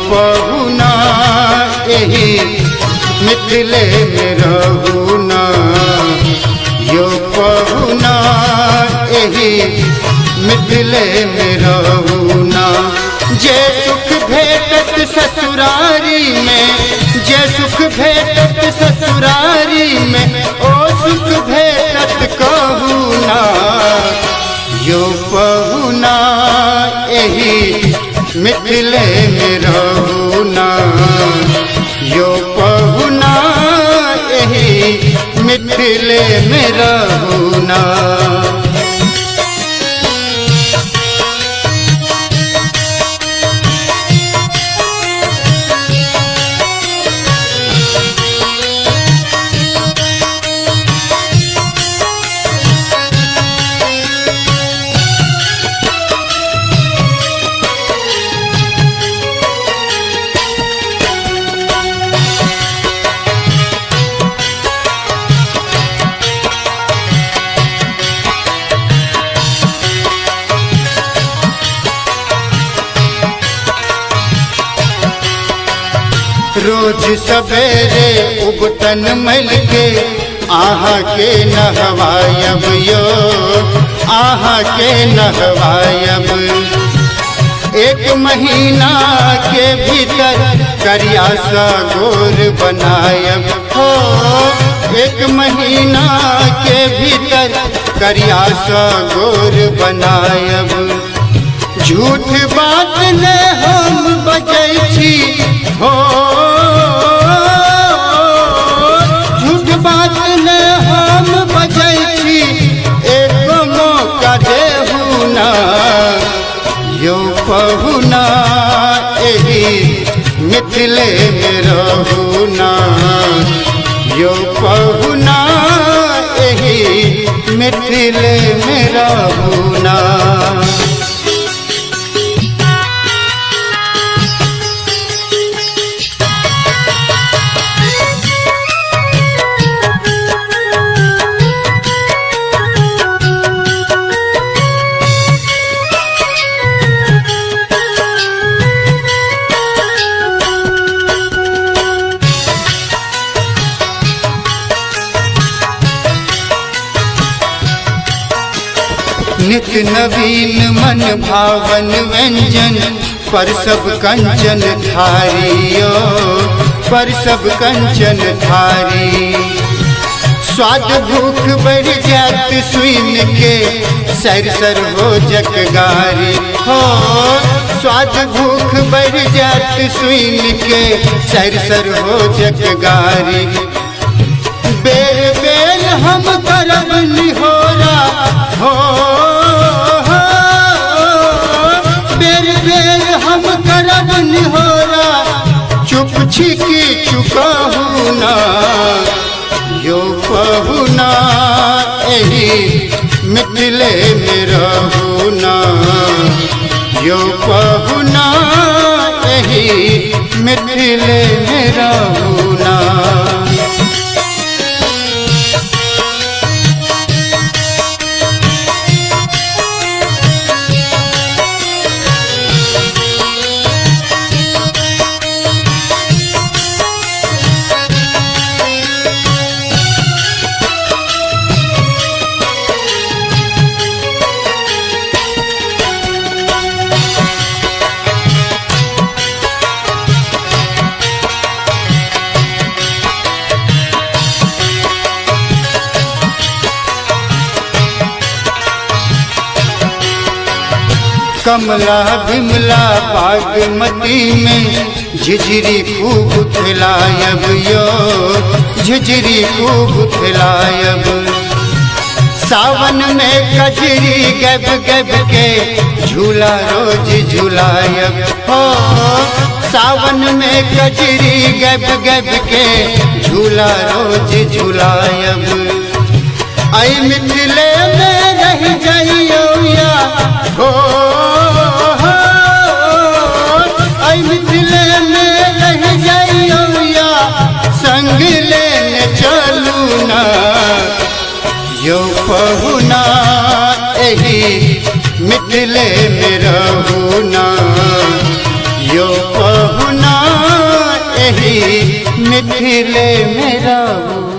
पहुना एही मिथिले में रहुना, यो पहुना एही मिथिले में रहुना। जे सुख भेटत ससुरारी में, जे सुख भेटत ससुरारी में, ओ सुख भेटत कहूना, यो पहुना एही मिथिले में रहुना, यो पहुना एही मिथिले में रहुना। रोज सवेरे उबटन मल के आहा के नहवायब यो, आहा के नहवायब। एक महीना के भीतर करिया सा गोर बनायब हो, एक महीना के भीतर करिया सा गोर बनायब। झूठ बात ने हम बजै छी हो, झूठ बात ने हम बजै छी, एक मौका देहु ना, यो पहुना एही मिथिले में रहुना, यो पहुना एही मिथिले में रहुना। नित नवीन मन भावन व्यंजन, पर सब कंचन थारियो, पर सब कंचन थारी। स्वाद भूख बढ़ जात सुन के, सर सर हो जगगारी हो, स्वाद भूख बढ़ जात सुन के, सर सर हो जगगारी। बेर बेर हम करब निहोरा हो, बेर बेर हम करब निहोरा, चुप छिकी चुकाहू ना, यो पहुना एही मिथिले में रहुना, यो पहुना एही मिथिले में रहुना। कमला बिमला बागमती में झिझरी खूब खिलायब यो, झिझरी खूब खिलायब। सावन में कजरी गब गब के झूला रोज झुलायब हो, सावन में कजरी गब गब के झूला रोज झुलायब। आई मिथिले में रह जाइयो या हो, आई मिथिले में रह जाइयो या, संग लेने चलू ना, यो पहुना एही मिथिले में रहुना, यो पहुना यही मिथिले में रहू।